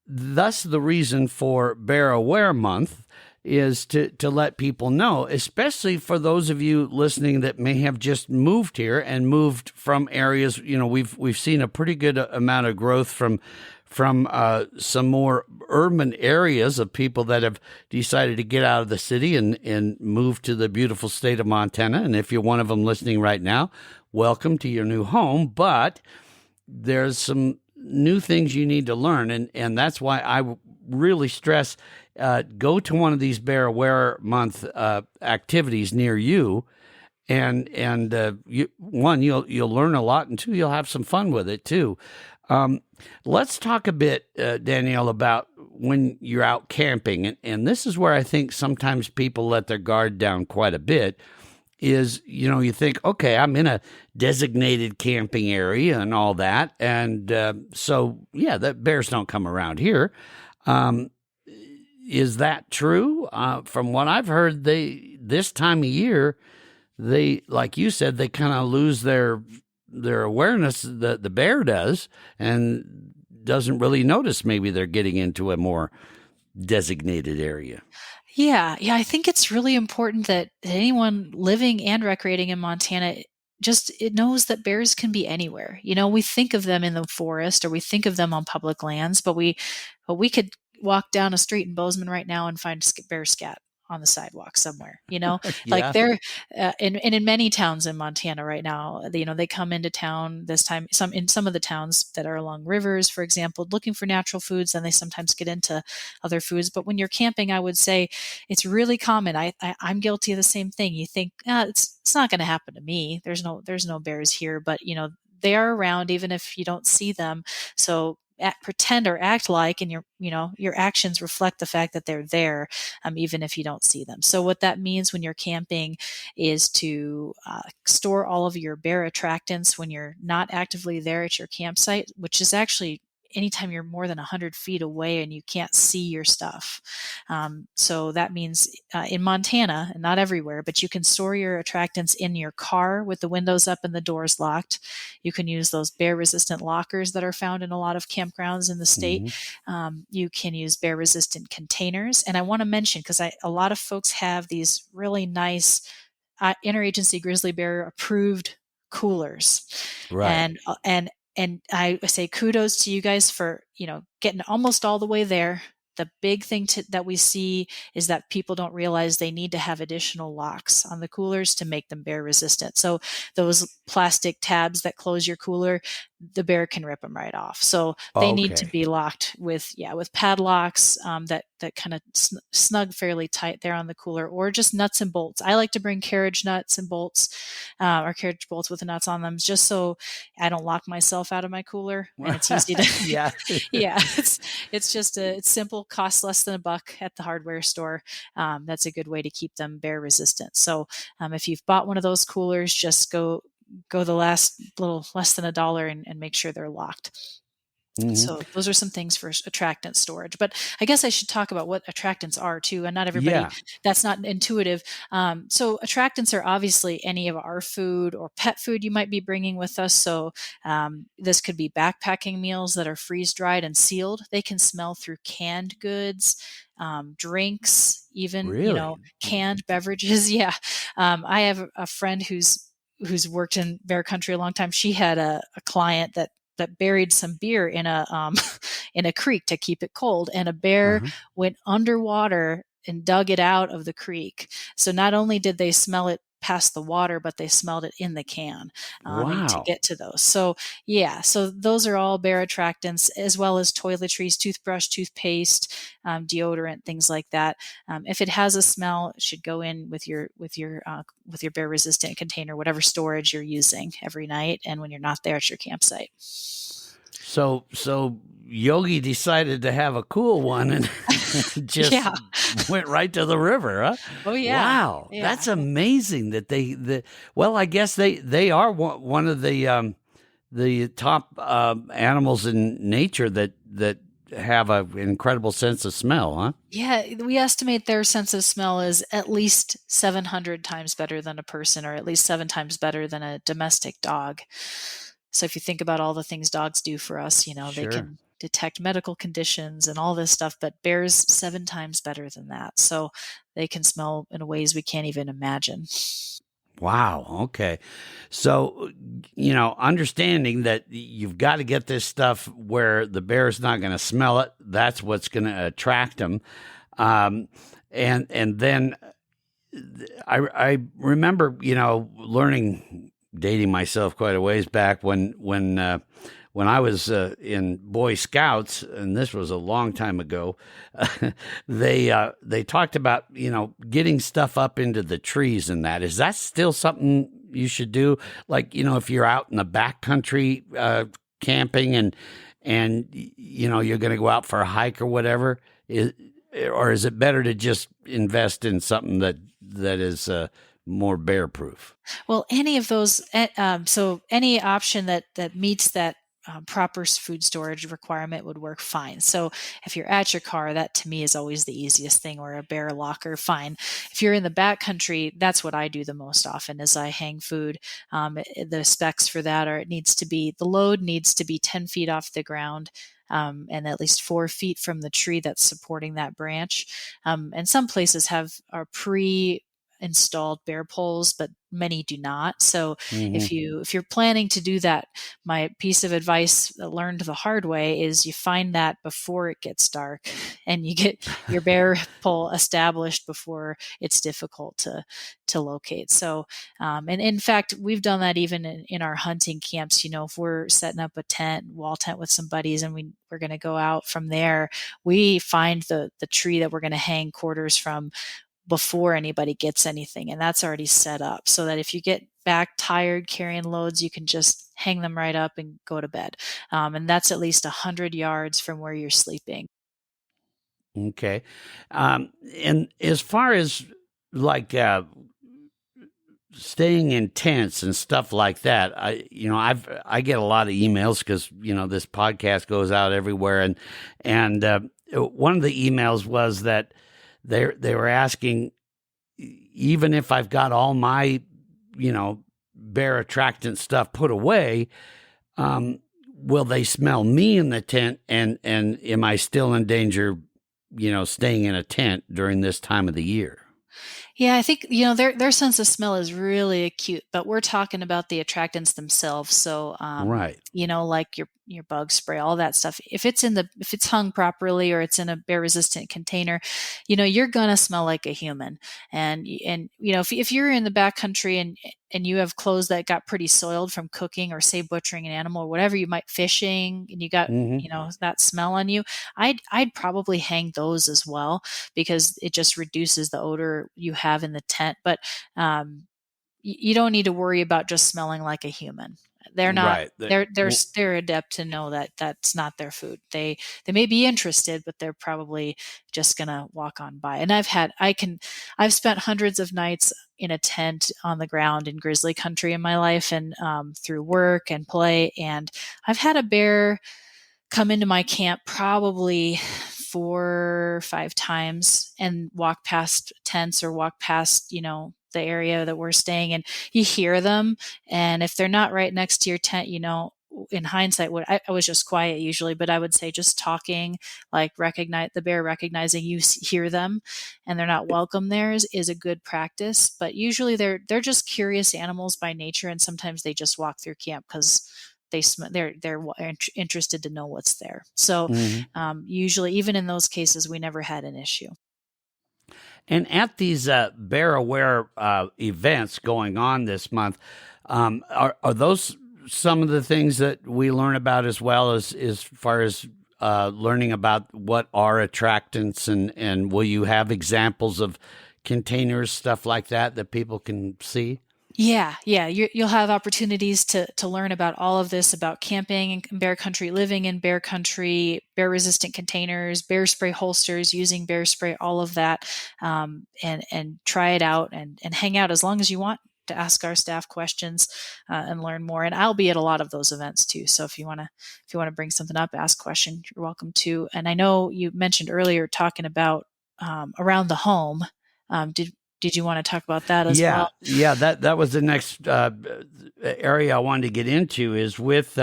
thus the reason for Bear Aware Month. is to let people know, especially for those of you listening that may have just moved here and moved from areas. We've seen a pretty good amount of growth from some more urban areas of people that have decided to get out of the city and move to the beautiful state of Montana. And if you're one of them listening right now, welcome to your new home. But there's some new things you need to learn. And that's why I really stress, go to one of these Bear Aware Month activities near you. And you'll learn a lot, and two, you'll have some fun with it too. Let's talk a bit, Danielle, about when you're out camping. And this is where I think sometimes people let their guard down quite a bit is, you think, okay, I'm in a designated camping area and all that. And so, yeah, the bears don't come around here. Is that true? From what I've heard, this time of year, they, like you said, they kind of lose their awareness, the bear does, and doesn't really notice maybe they're getting into a more designated area. Yeah, I think it's really important that anyone living and recreating in Montana it knows that bears can be anywhere. We think of them in the forest or we think of them on public lands, but we could walk down a street in Bozeman right now and find bear scat on the sidewalk somewhere, like they're and in many towns in Montana right now, they come into town this time, in some of the towns that are along rivers, for example, looking for natural foods, and they sometimes get into other foods. But when you're camping, I would say it's really common. I'm guilty of the same thing. You think, it's not going to happen to me. There's no bears here, but they are around even if you don't see them. So pretend or act like, and your actions reflect the fact that they're there, even if you don't see them. So what that means when you're camping is to store all of your bear attractants when you're not actively there at your campsite, which is actually anytime you're more than 100 feet away and you can't see your stuff. So that means in Montana, and not everywhere, but you can store your attractants in your car with the windows up and the doors locked. You can use those bear-resistant lockers that are found in a lot of campgrounds in the state. Mm-hmm. You can use bear-resistant containers. And I want to mention, because a lot of folks have these really nice interagency Grizzly Bear approved coolers. Right. And I say kudos to you guys for, getting almost all the way there. The big thing that we see is that people don't realize they need to have additional locks on the coolers to make them bear resistant. So those plastic tabs that close your cooler, the bear can rip them right off. So they need to be locked with padlocks that kind of snug fairly tight there on the cooler, or just nuts and bolts. I like to bring carriage nuts and bolts, or carriage bolts with the nuts on them, just so I don't lock myself out of my cooler. And it's easy to, yeah, it's simple, costs less than $1 at the hardware store. That's a good way to keep them bear resistant. So if you've bought one of those coolers, just go the last little less than $1 and make sure they're locked. Mm-hmm. So those are some things for attractant storage. But I guess I should talk about what attractants are too, and not everybody, that's not intuitive. So attractants are obviously any of our food or pet food you might be bringing with us. So this could be backpacking meals that are freeze-dried and sealed. They can smell through canned goods, drinks, even, canned beverages. Yeah. I have a friend who's worked in bear country a long time. She had a client that buried some beer in a in a creek to keep it cold, and a bear went underwater and dug it out of the creek. So not only did they smell it past the water, but they smelled it in the can to get to those. So so those are all bear attractants, as well as toiletries, toothbrush, toothpaste, deodorant, things like that. If it has a smell, it should go in with your bear resistant container, whatever storage you're using every night, and when you're not there at your campsite. So Yogi decided to have a cool one and just went right to the river, huh? Oh yeah! Wow, that's amazing that I guess they are one of the top animals in nature that have an incredible sense of smell, huh? Yeah, we estimate their sense of smell is at least 700 times better than a person, or at least 7 times better than a domestic dog. So if you think about all the things dogs do for us, they can detect medical conditions and all this stuff, but bears 7 times better than that. So they can smell in ways we can't even imagine. Wow. Okay. So, understanding that you've got to get this stuff where the bear's not going to smell it, that's what's going to attract them. And then I remember, learning, dating myself quite a ways back when I was in Boy Scouts, and this was a long time ago, they talked about, getting stuff up into the trees and that. Is that still something you should do? Like, if you're out in the backcountry camping and you're going to go out for a hike or whatever, or is it better to just invest in something that is more bear proof? Well, any of those, so any option that meets that proper food storage requirement would work fine. So if you're at your car, that to me is always the easiest thing, or a bear locker, fine. If you're in the backcountry, that's what I do the most often is I hang food. The specs for that are the load needs to be 10 feet off the ground. And at least 4 feet from the tree that's supporting that branch. And some places are pre-installed bear poles, but many do not. So if you're planning to do that, my piece of advice learned the hard way is you find that before it gets dark, and you get your bear pole established before it's difficult to locate. So, and in fact, we've done that even in our hunting camps. If we're setting up a wall tent with some buddies, and we're going to go out from there, we find the tree that we're going to hang quarters from before anybody gets anything. And that's already set up so that if you get back tired carrying loads, you can just hang them right up and go to bed. And that's at least 100 yards from where you're sleeping. Okay. And as far as like staying in tents and stuff like that, I get a lot of emails because, this podcast goes out everywhere. And one of the emails was that they were asking, even if I've got all my, bear attractant stuff put away, will they smell me in the tent? And am I still in danger, staying in a tent during this time of the year? Yeah, I think, their sense of smell is really acute, but we're talking about the attractants themselves. So, right. Like your bug spray, all that stuff. If it's hung properly, or it's in a bear resistant container, you're gonna smell like a human. And if you're in the backcountry and you have clothes that got pretty soiled from cooking, or say butchering an animal, or whatever, you might fishing, and you got that smell on you, I'd probably hang those as well, because it just reduces the odor you have in the tent. But you don't need to worry about just smelling like a human. They're not. Right. They're adept to know that that's not their food. They may be interested, but they're probably just gonna walk on by. And I've spent hundreds of nights in a tent on the ground in grizzly country in my life, and through work and play. And I've had a bear come into my camp probably 4 or 5 times and walk past tents, or walk past, the area that we're staying in. You hear them. And if they're not right next to your tent, in hindsight, I was just quiet usually, but I would say just talking, like the bear recognizing you hear them and they're not welcome there is a good practice. But usually they're just curious animals by nature. And sometimes they just walk through camp because they're interested to know what's there. So usually, even in those cases, we never had an issue. And at these Bear Aware events going on this month, are those some of the things that we learn about, as well as far as learning about what are attractants, and will you have examples of containers, stuff like that people can see? Yeah. You'll have opportunities to learn about all of this, about camping in bear country, living in bear country, bear resistant containers, bear spray holsters, using bear spray, all of that, and try it out and hang out as long as you want to ask our staff questions and learn more. And I'll be at a lot of those events too. So if you want to bring something up, ask a question, you're welcome to. And I know you mentioned earlier talking about around the home. Did you want to talk about that as well? Yeah, that was the next area I wanted to get into, is with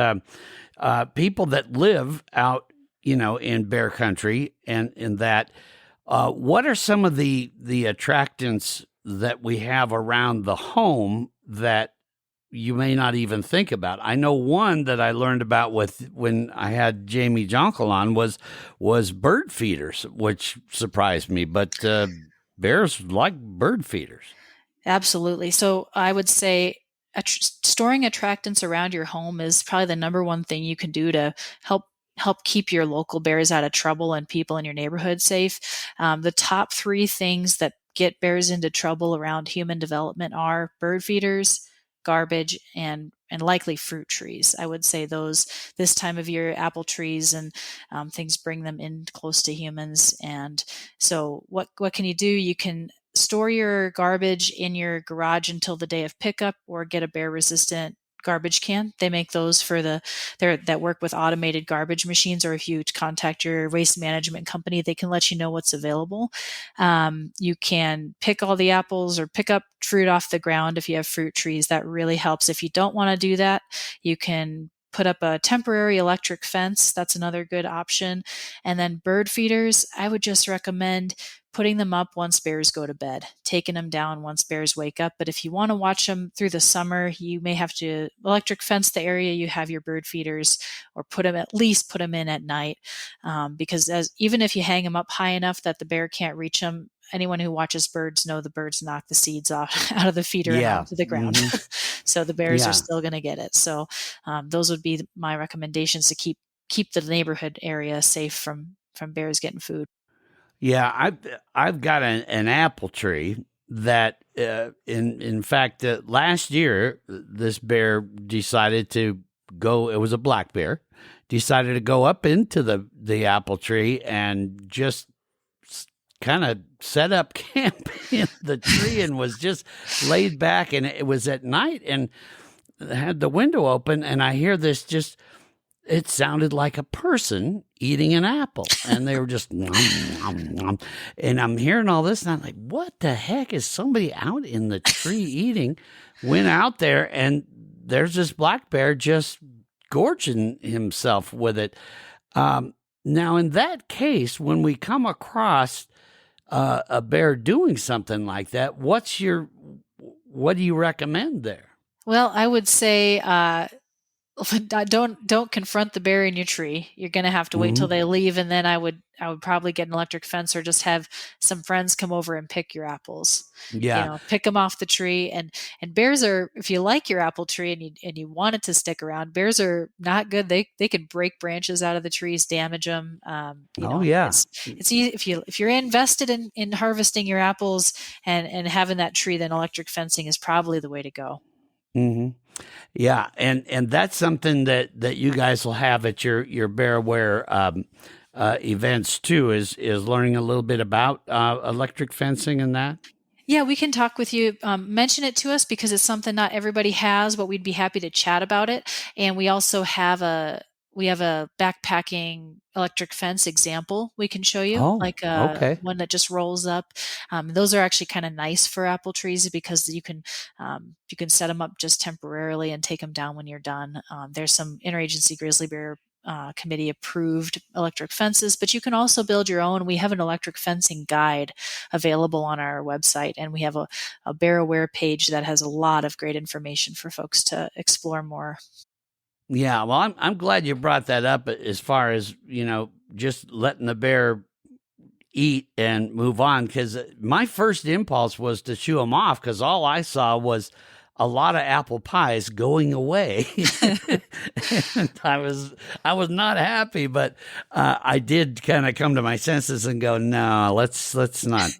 people that live out in bear country, and in that, what are some of the attractants that we have around the home that you may not even think about? I know one that I learned about when I had Jamie Jonkel on was bird feeders, which surprised me, but bears like bird feeders. Absolutely. So I would say storing attractants around your home is probably the number one thing you can do to help keep your local bears out of trouble and people in your neighborhood safe. The top 3 things that get bears into trouble around human development are bird feeders, garbage, and likely fruit trees. I would say those, this time of year, apple trees and things bring them in close to humans. And so what can you do? You can store your garbage in your garage until the day of pickup, or get a bear resistant garbage can. They make those for that work with automated garbage machines, or if you contact your waste management company, they can let you know what's available. You can pick all the apples or pick up fruit off the ground if you have fruit trees. That really helps. If you don't want to do that, you can put up a temporary electric fence. That's another good option. And then bird feeders, I would just recommend putting them up once bears go to bed, taking them down once bears wake up. But if you want to watch them through the summer, you may have to electric fence the area you have your bird feeders, or at least put them in at night. Because even if you hang them up high enough that the bear can't reach them, anyone who watches birds know the birds knock the seeds off out of the feeder and onto the ground. Mm-hmm. So the bears are still going to get it. So those would be my recommendations to keep the neighborhood area safe from bears getting food. Yeah, I've got an apple tree that, in fact, last year this bear decided to go. It was a black bear. Decided to go up into the apple tree and just kind of set up camp in the tree, and was just laid back. And it was at night, and had the window open, and I hear this just. It sounded like a person eating an apple, and they were just, nom, nom, nom. And I'm hearing all this, and I'm like, what the heck is somebody out in the tree eating? Went out there, and there's this black bear just gorging himself with it. Now, in that case, when we come across a bear doing something like that, what do you recommend there? Well, I would say, don't confront the bear in your tree. You're going to have to wait till they leave, and then I would probably get an electric fence, or just have some friends come over and pick your apples. Yeah, pick them off the tree. And bears are, if you like your apple tree and you want it to stick around, bears are not good. They can break branches out of the trees, damage them. It's easy if you're invested in harvesting your apples and having that tree, then electric fencing is probably the way to go. Mm-hmm. Yeah, and that's something that you guys will have at your Bear Aware events too. Is learning a little bit about electric fencing and that. Yeah, we can talk with you. Mention it to us, because it's something not everybody has, but we'd be happy to chat about it. And we also have a backpacking electric fence example we can show you, one that just rolls up. Those are actually kind of nice for apple trees, because you can set them up just temporarily and take them down when you're done. There's some interagency Grizzly Bear committee approved electric fences, but you can also build your own. We have an electric fencing guide available on our website, and we have a Bear Aware page that has a lot of great information for folks to explore more. Yeah, well, I'm glad you brought that up, as far as, just letting the bear eat and move on, because my first impulse was to shoo him off, because all I saw was a lot of apple pies going away. And I was not happy, but I did kind of come to my senses and go, no, let's not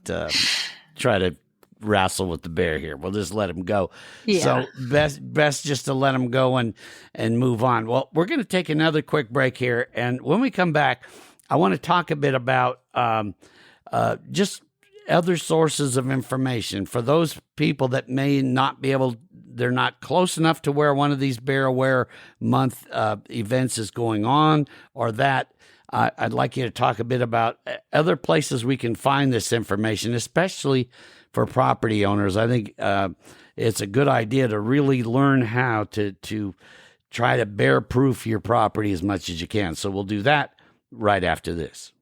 try to wrestle with the bear here. We'll just let him go. Yeah. So best just to let him go and move on. Well, we're going to take another quick break here, and when we come back, I want to talk a bit about just other sources of information for those people that may not be able. They're not close enough to where one of these Bear Aware Month events is going on, or that. I'd like you to talk a bit about other places we can find this information, especially for property owners. I think it's a good idea to really learn how to try to bear-proof your property as much as you can. So we'll do that right after this.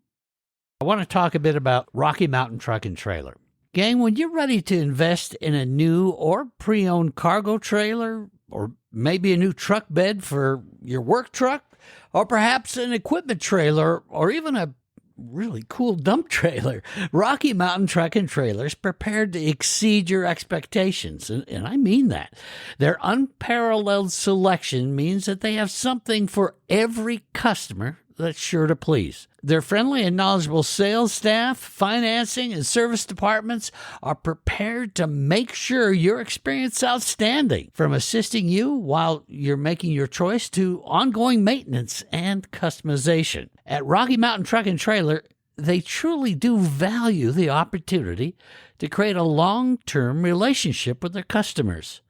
I want to talk a bit about Rocky Mountain Truck and Trailer. Gang, when you're ready to invest in a new or pre-owned cargo trailer, or maybe a new truck bed for your work truck, or perhaps an equipment trailer, or even a really cool dump trailer, Rocky Mountain Truck and Trailer is prepared to exceed your expectations, and I mean that. Their unparalleled selection means that they have something for every customer that's sure to please. Their friendly and knowledgeable sales staff, financing, and service departments are prepared to make sure your experience is outstanding, from assisting you while you're making your choice to ongoing maintenance and customization. At Rocky Mountain Truck and Trailer, they truly do value the opportunity to create a long-term relationship with their customers.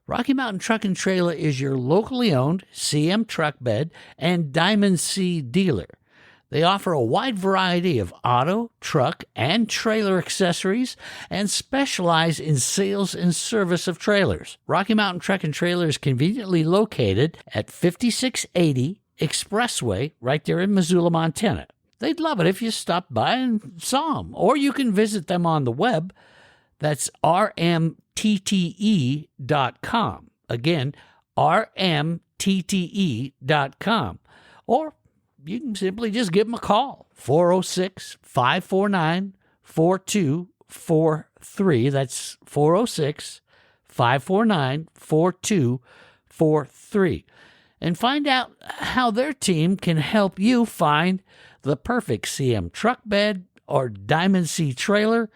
Rocky Mountain Truck and Trailer is your locally owned CM truck bed and Diamond C dealer. They offer a wide variety of auto, truck, and trailer accessories and specialize in sales and service of trailers. Rocky Mountain Truck and Trailer is conveniently located at 5680 Expressway right there in Missoula, Montana. They'd love it if you stopped by and saw them, or you can visit them on the web. That's rmtte.com. Again, rmtte.com. Or you can simply just give them a call, 406-549-4243. That's 406-549-4243. And find out how their team can help you find the perfect CM truck bed or Diamond C trailer,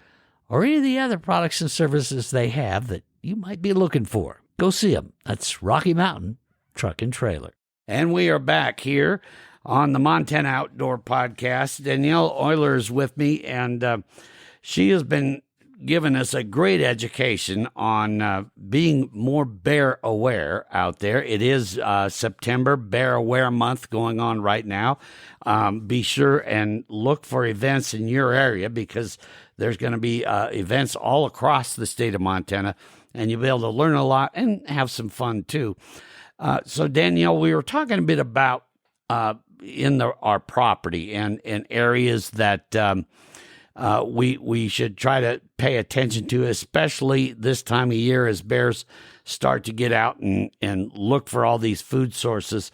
or any of the other products and services they have that you might be looking for. Go see them. That's Rocky Mountain Truck and Trailer. And we are back here on the Montana Outdoor Podcast. Danielle Oyler is with me, and she has been giving us a great education on being more bear aware out there. It is September, Bear Aware Month going on right now. Be sure and look for events in your area, because there's going to be events all across the state of Montana, and you'll be able to learn a lot and have some fun too. So Danielle, we were talking a bit about our property and areas that we should try to pay attention to, especially this time of year as bears start to get out and look for all these food sources.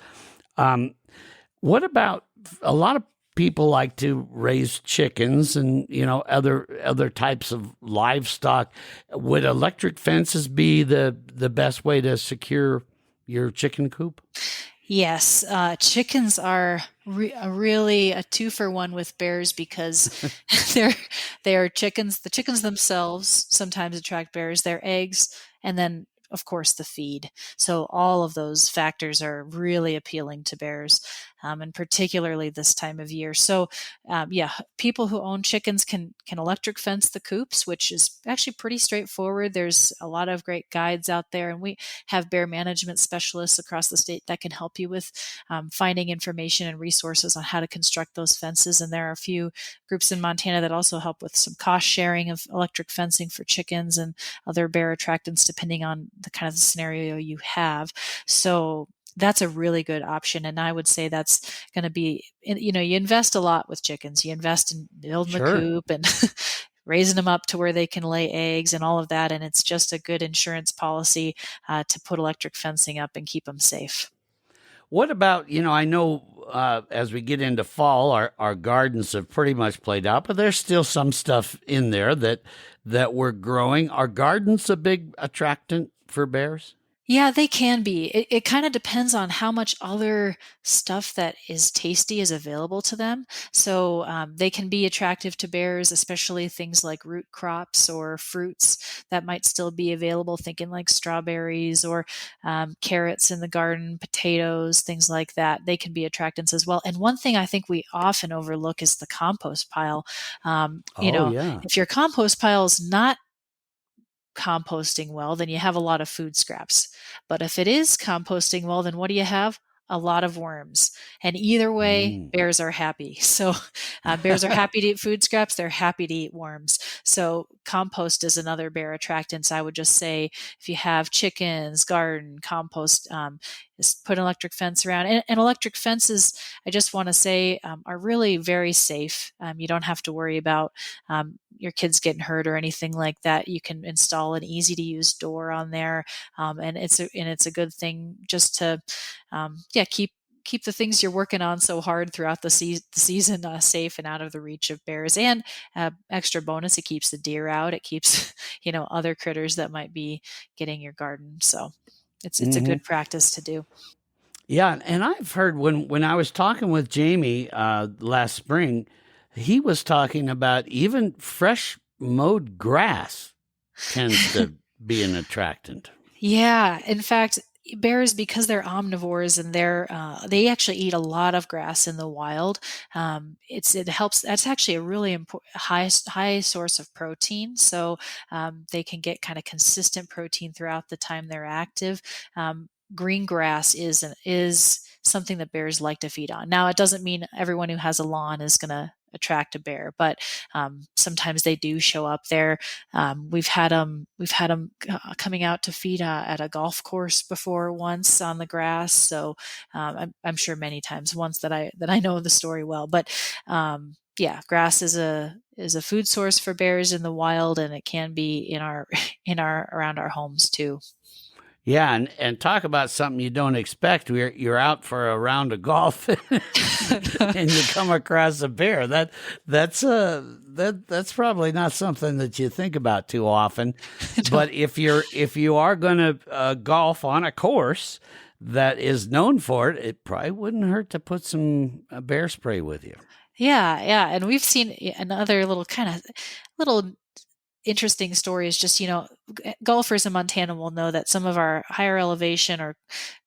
What about a lot of people like to raise chickens and, other types of livestock? Would electric fences be the best way to secure your chicken coop? Yes, chickens are really a 2-for-1 with bears, because they are chickens. The chickens themselves sometimes attract bears, their eggs, and then, of course, the feed. So all of those factors are really appealing to bears, and particularly this time of year. So, people who own chickens can electric fence the coops, which is actually pretty straightforward. There's a lot of great guides out there, and we have bear management specialists across the state that can help you with finding information and resources on how to construct those fences. And there are a few groups in Montana that also help with some cost sharing of electric fencing for chickens and other bear attractants, depending on the kind of scenario you have. So that's a really good option. And I would say that's going to be, you invest a lot with chickens. You invest in building the coop and raising them up to where they can lay eggs and all of that. And it's just a good insurance policy to put electric fencing up and keep them safe. What about, I know as we get into fall, our gardens have pretty much played out, but there's still some stuff in there that we're growing. Are gardens a big attractant for bears? Yeah, they can be. It kind of depends on how much other stuff that is tasty is available to them. So they can be attractive to bears, especially things like root crops or fruits that might still be available, thinking like strawberries or carrots in the garden, potatoes, things like that. They can be attractants as well. And one thing I think we often overlook is the compost pile. If your compost pile is not composting well, then you have a lot of food scraps. But if it is composting well, then what do you have? A lot of worms. And either way, bears are happy. So bears are happy to eat food scraps. They're happy to eat worms. So compost is another bear attractant. So I would just say if you have chickens, garden, compost is put an electric fence around. And electric fences, I just want to say, are really very safe. You don't have to worry about your kids getting hurt or anything like that. You can install an easy to use door on there, and it's a good thing just to keep the things you're working on so hard throughout the season safe and out of the reach of bears. And extra bonus, it keeps the deer out. It keeps other critters that might be getting your garden. So it's a good practice to do. Yeah, and I've heard when I was talking with Jamie last spring, he was talking about even fresh mowed grass tends to be an attractant. Yeah, in fact, bears, because they're omnivores and they actually eat a lot of grass in the wild. It helps. That's actually a really high source of protein. So they can get kind of consistent protein throughout the time they're active. Green grass is something that bears like to feed on. Now, it doesn't mean everyone who has a lawn is going to attract a bear, but sometimes they do show up there. We've had them coming out to feed at a golf course before once on the grass. So I'm sure many times, once that I know the story well. But grass is a food source for bears in the wild, and it can be in our around our homes too. Yeah, and talk about something you don't expect. You're out for a round of golf, and you come across a bear. That's probably not something that you think about too often. But if you are going to golf on a course that is known for it, it probably wouldn't hurt to put some bear spray with you. Yeah, and we've seen another little interesting stories. Just, golfers in Montana will know that some of our higher elevation or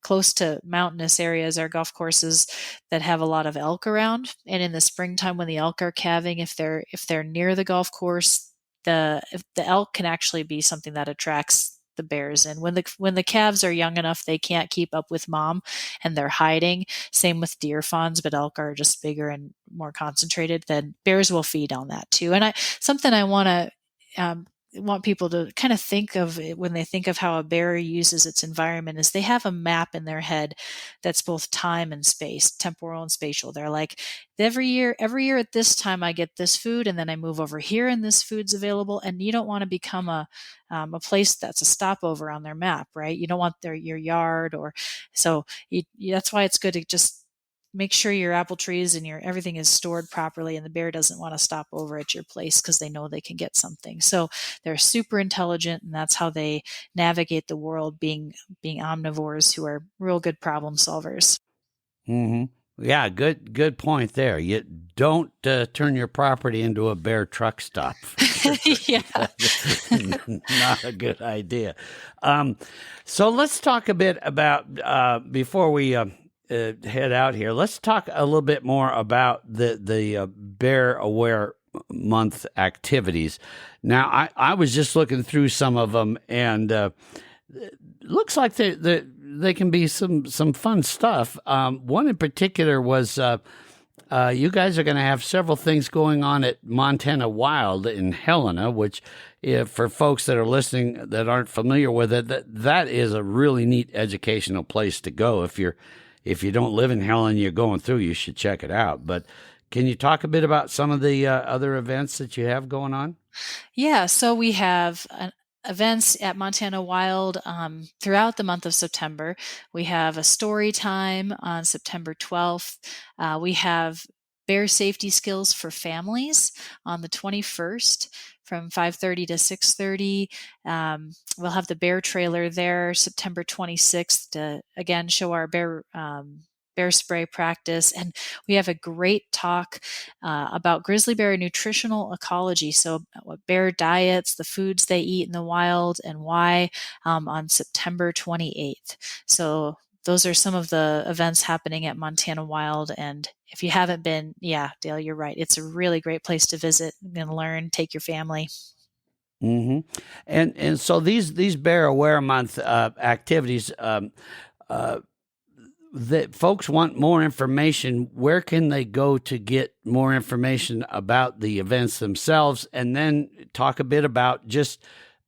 close to mountainous areas are golf courses that have a lot of elk around. And in the springtime, when the elk are calving, if they're near the golf course, the elk can actually be something that attracts the bears. And when the calves are young enough, they can't keep up with mom and they're hiding. Same with deer fawns, but elk are just bigger and more concentrated. Then bears will feed on that too. And I want people to kind of think of it when they think of how a bear uses its environment is they have a map in their head that's both time and space, temporal and spatial. They're like, every year at this time I get this food, and then I move over here and this food's available. And you don't want to become a place that's a stopover on their map, right? You don't want your yard, or so that's why it's good to just make sure your apple trees and your everything is stored properly, and the bear doesn't want to stop over at your place because they know they can get something. So they're super intelligent, and that's how they navigate the world, being omnivores who are real good problem solvers. Mm-hmm. Yeah, good point there. You don't turn your property into a bear truck stop. Yeah. Not a good idea. So let's talk a bit about, before we head out here, let's talk a little bit more about the Bear Aware Month activities. Now, I was just looking through some of them, and it looks like they can be some fun stuff. One in particular was you guys are going to have several things going on at Montana Wild in Helena, which, for folks that are listening that aren't familiar with it, that is a really neat educational place to go. If you don't live in Helena, you're going through, you should check it out. But can you talk a bit about some of the other events that you have going on? Yeah, so we have events at Montana Wild throughout the month of September. We have a story time on September 12th. We have bear safety skills for families on the 21st from 5:30 to 6:30. We'll have the bear trailer there September 26th to, again, show our bear spray practice. And we have a great talk about grizzly bear nutritional ecology. So what bear diets, the foods they eat in the wild, and why, on September 28th. So those are some of the events happening at Montana Wild. And if you haven't been, yeah, Dale, you're right. It's a really great place to visit and learn, take your family. Mm-hmm. And so these Bear Aware Month activities, that folks want more information, where can they go to get more information about the events themselves? And then talk a bit about just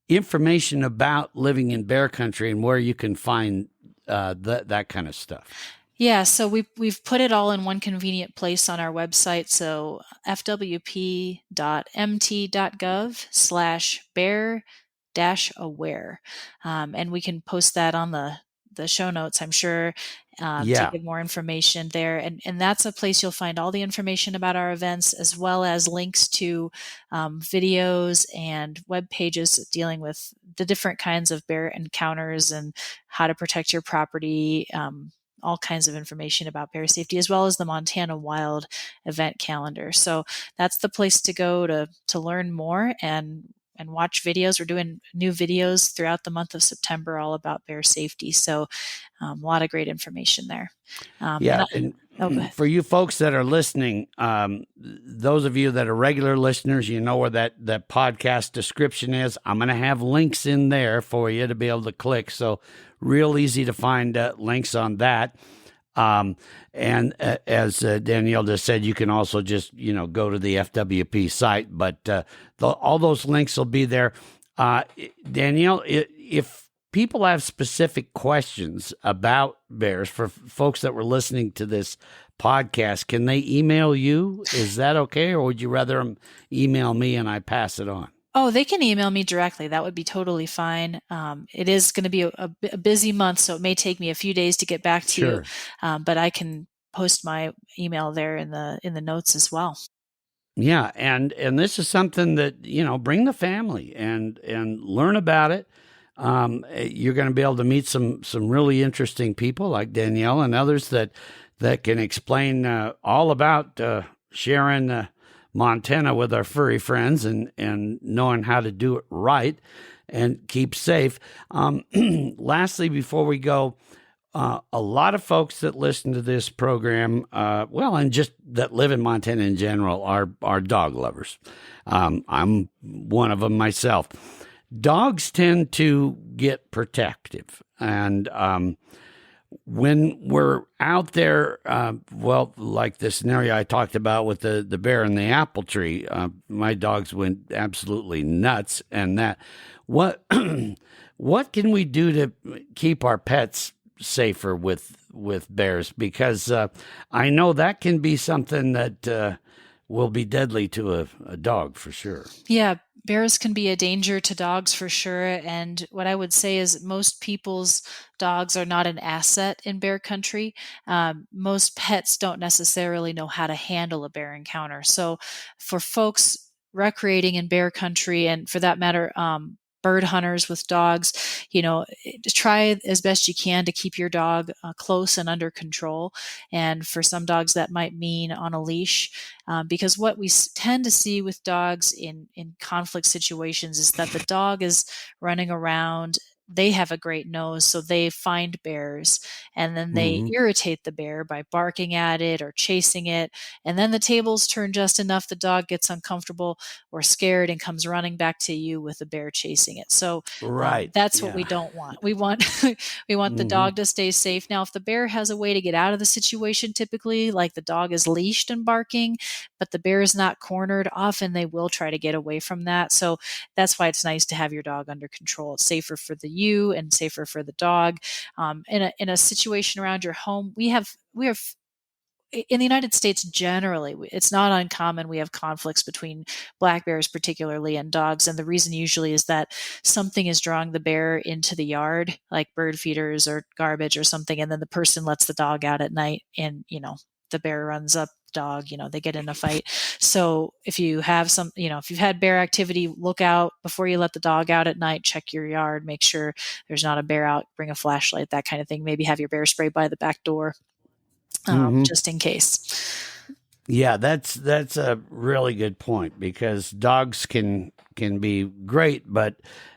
information about living in bear country and where you can find that kind of stuff? Yeah, so we've put it all in one convenient place on our website. So fwp.mt.gov/bear-aware. And we can post that on the show notes, I'm sure, to Yeah. give more information there. And that's a place you'll find all the information about our events, as well as links to videos and web pages dealing with the different kinds of bear encounters and how to protect your property, all kinds of information about bear safety, as well as the Montana Wild event calendar. So that's the place to go to learn more and watch videos. We're doing new videos throughout the month of September all about bear safety. So a lot of great information there. Yeah. For you folks that are listening, those of you that are regular listeners, you know where that podcast description is. I'm going to have links in there for you to be able to click. So real easy to find links on that. And as Danielle just said, you can also just, go to the FWP site, but all those links will be there. Danielle, if people have specific questions about bears, for folks that were listening to this podcast, can they email you? Is that okay? Or would you rather them email me and I pass it on? Oh, they can email me directly. That would be totally fine. It is going to be a busy month, so it may take me a few days to get back to you. But I can post my email there in the notes as well. Yeah, and this is something that, bring the family and learn about it. You're going to be able to meet some really interesting people like Danielle and others that can explain all about sharing Montana with our furry friends and knowing how to do it right and keep safe. Lastly, before we go, a lot of folks that listen to this program, and just that live in Montana in general, are dog lovers. I'm one of them myself. Dogs tend to get protective, and when we're out there, like the scenario I talked about with the bear in the apple tree, my dogs went absolutely nuts. And that, what can we do to keep our pets safer with bears? Because I know that can be something that will be deadly to a dog for sure. Yeah. Bears can be a danger to dogs for sure. And what I would say is most people's dogs are not an asset in bear country. Most pets don't necessarily know how to handle a bear encounter. So for folks recreating in bear country, and for that matter, bird hunters with dogs, try as best you can to keep your dog close and under control. And for some dogs, that might mean on a leash, because what we tend to see with dogs in conflict situations is that the dog is running around. They have a great nose, so they find bears, and then they irritate the bear by barking at it or chasing it. And then the tables turn just enough, the dog gets uncomfortable or scared and comes running back to you with the bear chasing it. So that's what we don't want. We want the dog to stay safe. Now, if the bear has a way to get out of the situation, typically, like the dog is leashed and barking, but the bear is not cornered, often they will try to get away from that. So that's why it's nice to have your dog under control. It's safer for you and safer for the dog. In a situation around your home, we have in the United States generally, it's not uncommon. We have conflicts between black bears particularly and dogs, and the reason usually is that something is drawing the bear into the yard, like bird feeders or garbage or something, and then the person lets the dog out at night, and the bear runs up dog, they get in a fight. So if you have if you've had bear activity, look out before you let the dog out at night. Check your yard, make sure there's not a bear out, bring a flashlight, that kind of thing. Maybe have your bear spray by the back door, just in case. Yeah, that's a really good point, because dogs can be great, but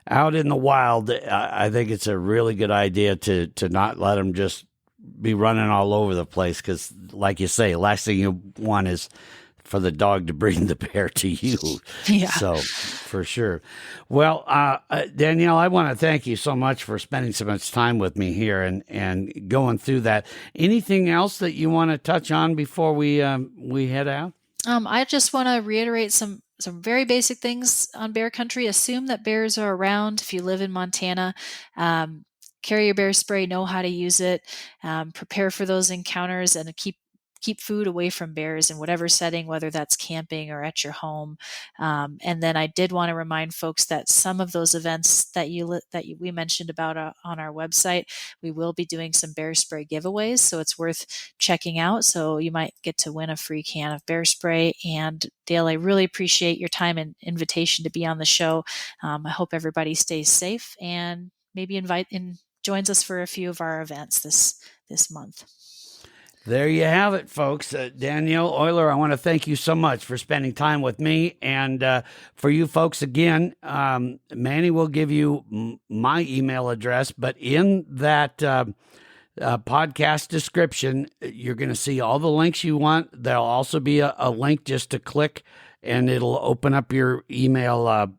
out in the wild, I think it's a really good idea to not let them just be running all over the place, because like you say, last thing you want is for the dog to bring the bear to you. Yeah. So for sure. Well, Danielle, I want to thank you so much for spending so much time with me here and going through that. Anything else that you want to touch on before we head out? I just want to reiterate some very basic things on bear country. Assume that bears are around if you live in Montana. carry your bear spray, know how to use it, prepare for those encounters, and keep food away from bears in whatever setting, whether that's camping or at your home. And then I did want to remind folks that some of those events that we mentioned about on our website, we will be doing some bear spray giveaways, so it's worth checking out. So you might get to win a free can of bear spray. And Dale, I really appreciate your time and invitation to be on the show. I hope everybody stays safe and maybe joins us for a few of our events this month. There you have it, folks. Danielle Oyler, I want to thank you so much for spending time with me. And for you folks, again, Manny will give you my email address, but in that podcast description, you're going to see all the links you want. There'll also be a link just to click, and it'll open up your email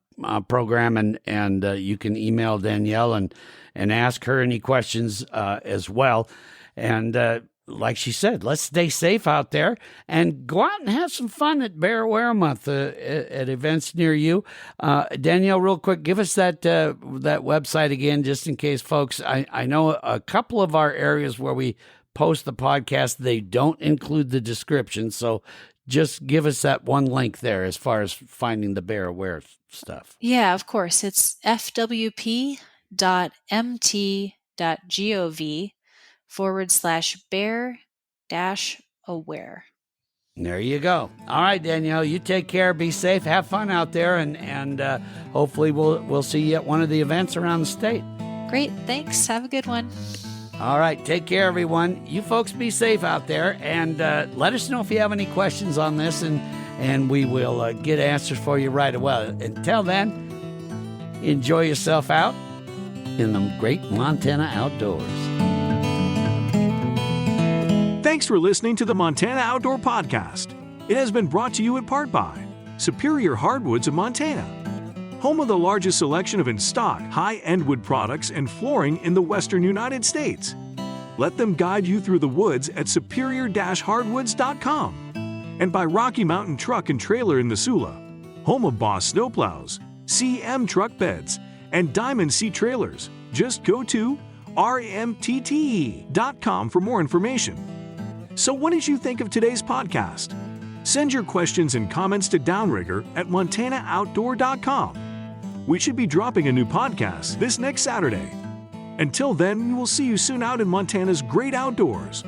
program, and you can email Danielle and ask her any questions as well. And like she said, let's stay safe out there and go out and have some fun at Bear Aware Month at events near you. Danielle, real quick, give us that website again, just in case folks. I know a couple of our areas where we post the podcast, they don't include the description. So just give us that one link there as far as finding the Bear Aware stuff. Yeah, of course. It's fwp.mt.gov/bear-aware. There you go. All right, Danielle, you take care, be safe, have fun out there, and hopefully we'll see you at one of the events around the state. Great, thanks. Have a good one. All right, take care, everyone. You folks be safe out there, and let us know if you have any questions on this, and we will get answers for you right away. Until then, enjoy yourself out in the great Montana outdoors. Thanks for listening to the Montana Outdoor Podcast. It has been brought to you in part by Superior Hardwoods of Montana, home of the largest selection of in-stock high-end wood products and flooring in the western United States. Let them guide you through the woods at superior-hardwoods.com. And by Rocky Mountain Truck and Trailer in Missoula, home of Boss Snowplows, CM Truck Beds, and Diamond Sea Trailers. Just go to rmtte.com for more information. So what did you think of today's podcast? Send your questions and comments to Downrigger at montanooutdoor.com. We should be dropping a new podcast this next Saturday. Until then, we will see you soon out in Montana's great outdoors.